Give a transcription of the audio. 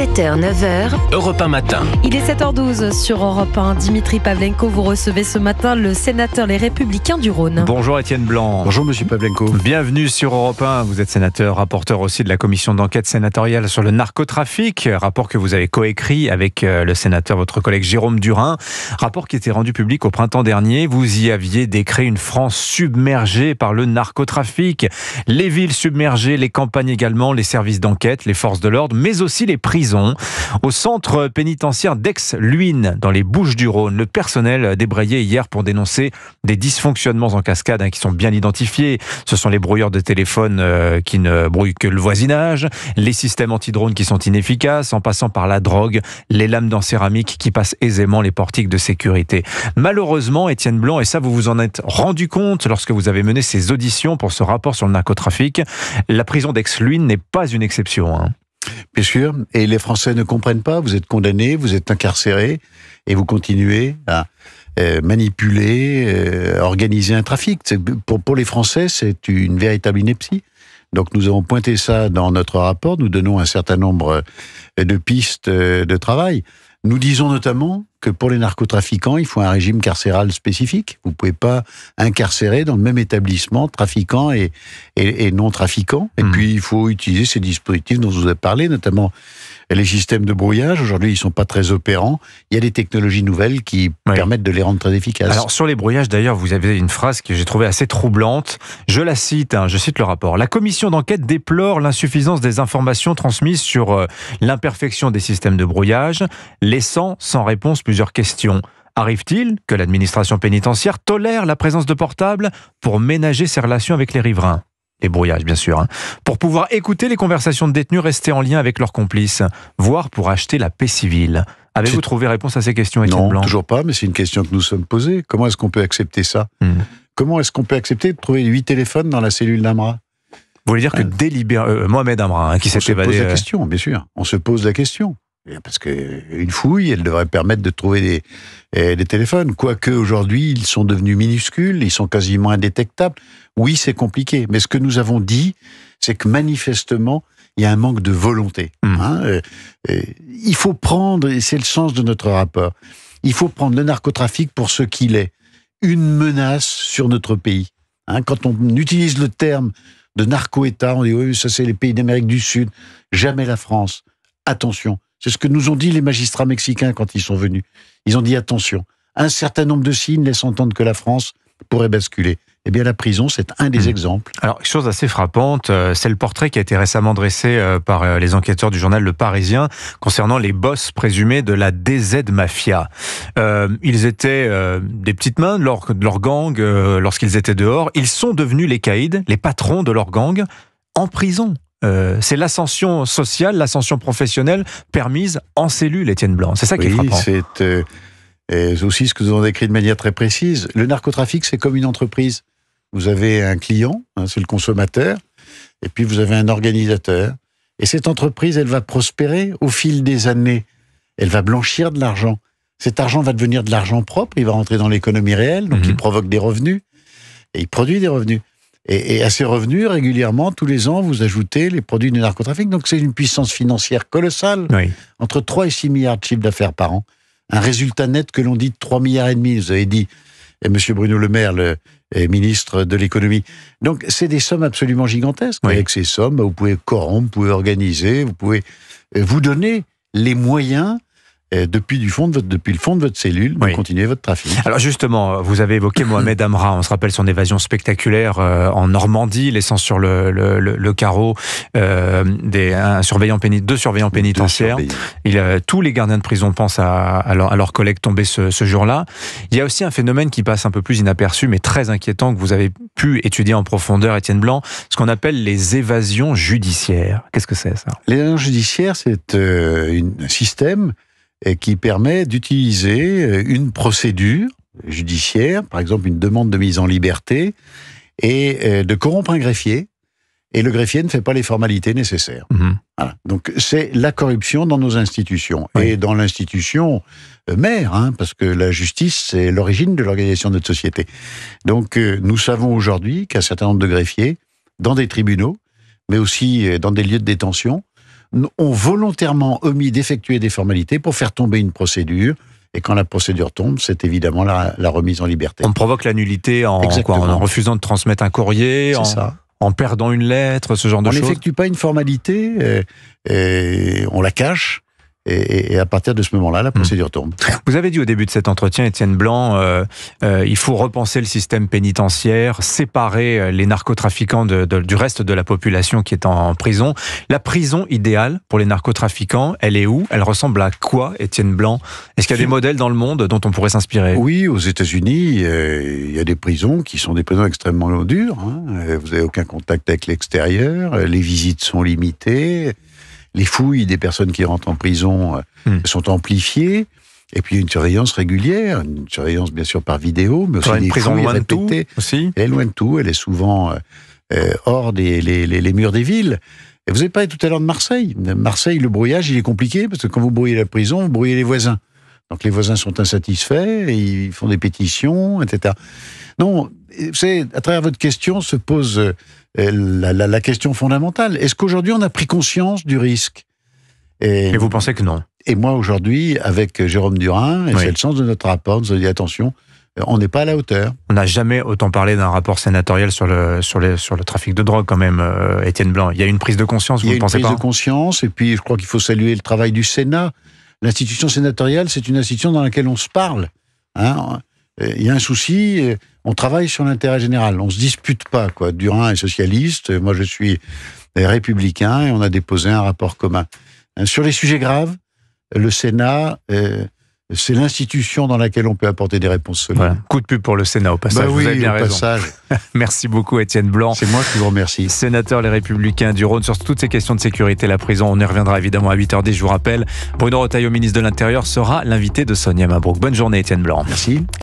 7h, 9h. Europe 1 matin. Il est 7h12 sur Europe 1. Dimitri Pavlenko, vous recevez ce matin le sénateur Les Républicains du Rhône. Bonjour Étienne Blanc. Bonjour Monsieur Pavlenko. Bienvenue sur Europe 1. Vous êtes sénateur, rapporteur aussi de la commission d'enquête sénatoriale sur le narcotrafic. Rapport que vous avez coécrit avec le sénateur, votre collègue Jérôme Durain. Rapport qui était rendu public au printemps dernier. Vous y aviez décrit une France submergée par le narcotrafic. Les villes submergées, les campagnes également, les services d'enquête, les forces de l'ordre, mais aussi les prisons. Au centre pénitentiaire d'Aix-Luynes, dans les Bouches-du-Rhône, le personnel débrayé hier pour dénoncer des dysfonctionnements en cascade qui sont bien identifiés. Ce sont les brouilleurs de téléphone qui ne brouillent que le voisinage, les systèmes anti-drones qui sont inefficaces, en passant par la drogue, les lames en céramique qui passent aisément les portiques de sécurité. Malheureusement, Étienne Blanc, et ça vous vous en êtes rendu compte lorsque vous avez mené ces auditions pour ce rapport sur le narcotrafic, la prison d'Aix-Luynes n'est pas une exception. Bien sûr, et les Français ne comprennent pas, vous êtes condamnés, vous êtes incarcérés, et vous continuez à manipuler, à organiser un trafic. Pour les Français, c'est une véritable ineptie. Donc nous avons pointé ça dans notre rapport, nous donnons un certain nombre de pistes de travail. Nous disons notamment que pour les narcotrafiquants, il faut un régime carcéral spécifique. Vous ne pouvez pas incarcérer dans le même établissement trafiquants et non trafiquants. Et puis, il faut utiliser ces dispositifs dont je vous ai parlé, notamment les systèmes de brouillage. Aujourd'hui, ils ne sont pas très opérants. Il y a des technologies nouvelles qui permettent de les rendre très efficaces. Alors, sur les brouillages, d'ailleurs, vous avez une phrase que j'ai trouvée assez troublante. Je la cite, je cite le rapport. « La commission d'enquête déplore l'insuffisance des informations transmises sur l'imperfection des systèmes de brouillage, laissant sans réponse plusieurs questions. Arrive-t-il que l'administration pénitentiaire tolère la présence de portables pour ménager ses relations avec les riverains ?» Les brouillages, bien sûr. Pour pouvoir écouter les conversations de détenus restés en lien avec leurs complices, voire pour acheter la paix civile. Avez-vous trouvé réponse à ces questions, Étienne Blanc ? Non, toujours pas, mais c'est une question que nous sommes posées. Comment est-ce qu'on peut accepter ça ? Comment est-ce qu'on peut accepter de trouver 8 téléphones dans la cellule d'Amra ? Vous voulez dire que Mohamed Amra, qui s'est évadé... On se pose la question, bien sûr. On se pose la question. Parce qu'une fouille, elle devrait permettre de trouver des téléphones. Quoique aujourd'hui, ils sont devenus minuscules, ils sont quasiment indétectables. Oui, c'est compliqué. Mais ce que nous avons dit, c'est que manifestement, il y a un manque de volonté. Il faut prendre, et c'est le sens de notre rapport, il faut prendre le narcotrafic pour ce qu'il est. Une menace sur notre pays. Quand on utilise le terme de narco-État, on dit oui, ça c'est les pays d'Amérique du Sud, jamais la France. Attention. C'est ce que nous ont dit les magistrats mexicains quand ils sont venus. Ils ont dit attention, un certain nombre de signes laissent entendre que la France pourrait basculer. Eh bien, la prison, c'est un des exemples. Alors, chose assez frappante, c'est le portrait qui a été récemment dressé par les enquêteurs du journal Le Parisien concernant les boss présumés de la DZ Mafia. Ils étaient des petites mains de leur gang lorsqu'ils étaient dehors. Ils sont devenus les caïds, les patrons de leur gang, en prison. C'est l'ascension sociale, l'ascension professionnelle permise en cellule, Étienne Blanc. C'est ça qui est frappant. C'est aussi ce que nous avons décrit de manière très précise. Le narcotrafic, c'est comme une entreprise. Vous avez un client, c'est le consommateur, et puis vous avez un organisateur. Et cette entreprise, elle va prospérer au fil des années. Elle va blanchir de l'argent. Cet argent va devenir de l'argent propre, il va rentrer dans l'économie réelle, donc il provoque des revenus, et il produit des revenus. Et à ces revenus, régulièrement, tous les ans, vous ajoutez les produits du narcotrafic. Donc c'est une puissance financière colossale, entre 3 et 6 milliards de chiffre d'affaires par an. Un résultat net que l'on dit de 3,5 milliards. Vous avez dit, et M. Bruno Le Maire, le ministre de l'économie. Donc c'est des sommes absolument gigantesques. Avec ces sommes, vous pouvez corrompre, vous pouvez organiser, vous pouvez vous donner les moyens depuis le fond de votre cellule, de continuer votre trafic. Alors justement, vous avez évoqué Mohamed Amra, on se rappelle son évasion spectaculaire en Normandie, laissant sur le carreau deux surveillants pénitentiaires. Tous les gardiens de prison pensent à leurs collègues tombés ce jour-là. Il y a aussi un phénomène qui passe un peu plus inaperçu, mais très inquiétant, que vous avez pu étudier en profondeur, Étienne Blanc, ce qu'on appelle les évasions judiciaires. Qu'est-ce que c'est, ça ? Les évasions judiciaires, c'est un système qui permet d'utiliser une procédure judiciaire, par exemple une demande de mise en liberté, et de corrompre un greffier, et le greffier ne fait pas les formalités nécessaires. Voilà. Donc c'est la corruption dans nos institutions, et dans l'institution mère, parce que la justice, c'est l'origine de l'organisation de notre société. Donc nous savons aujourd'hui qu'un certain nombre de greffiers, dans des tribunaux, mais aussi dans des lieux de détention, ont volontairement omis d'effectuer des formalités pour faire tomber une procédure. Et quand la procédure tombe, c'est évidemment la remise en liberté. On provoque la nullité en refusant de transmettre un courrier, en perdant une lettre, ce genre de choses. On n'effectue pas une formalité, et on la cache. Et à partir de ce moment-là, la procédure tombe. Vous avez dit au début de cet entretien, Étienne Blanc, il faut repenser le système pénitentiaire, séparer les narcotrafiquants du reste de la population qui est en prison. La prison idéale pour les narcotrafiquants, elle est où? Elle ressemble à quoi, Étienne Blanc? Est-ce qu'il y a des modèles dans le monde dont on pourrait s'inspirer? Oui, aux États-Unis, il y a des prisons qui sont des prisons extrêmement dures. Vous n'avez aucun contact avec l'extérieur, les visites sont limitées. Les fouilles des personnes qui rentrent en prison sont amplifiées. Et puis une surveillance régulière, une surveillance bien sûr par vidéo, mais aussi des prison fouilles loin répétées. De tout aussi. Elle est loin de tout, elle est souvent hors les murs des villes. Et vous avez parlé tout à l'heure de Marseille. Marseille, le brouillage, il est compliqué, parce que quand vous brouillez la prison, vous brouillez les voisins. Donc les voisins sont insatisfaits, ils font des pétitions, etc. Non, vous savez, à travers votre question se pose la question fondamentale. Est-ce qu'aujourd'hui on a pris conscience du risque? Et vous pensez que non? Et moi aujourd'hui, avec Jérôme Durin, et c'est le sens de notre rapport, nous avons dit attention, on n'est pas à la hauteur. On n'a jamais autant parlé d'un rapport sénatorial sur le trafic de drogue quand même, Étienne Blanc. Il y a une prise de conscience, vous ne pensez pas? Il y a une prise de conscience, et puis je crois qu'il faut saluer le travail du Sénat. L'institution sénatoriale, c'est une institution dans laquelle on se parle. Il y a un souci, on travaille sur l'intérêt général, on ne se dispute pas, quoi. Durin est socialiste, moi je suis républicain, et on a déposé un rapport commun. Sur les sujets graves, le Sénat, c'est l'institution dans laquelle on peut apporter des réponses solides. Voilà. Coup de pub pour le Sénat au passage. Oui, vous avez bien raison. Passage. Merci beaucoup, Étienne Blanc. C'est moi qui vous remercie. Sénateur Les Républicains du Rhône, sur toutes ces questions de sécurité, la prison, on y reviendra évidemment à 8h10. Je vous rappelle, Bruno Retailleau, ministre de l'Intérieur, sera l'invité de Sonia Mabrouk. Bonne journée, Étienne Blanc. Merci.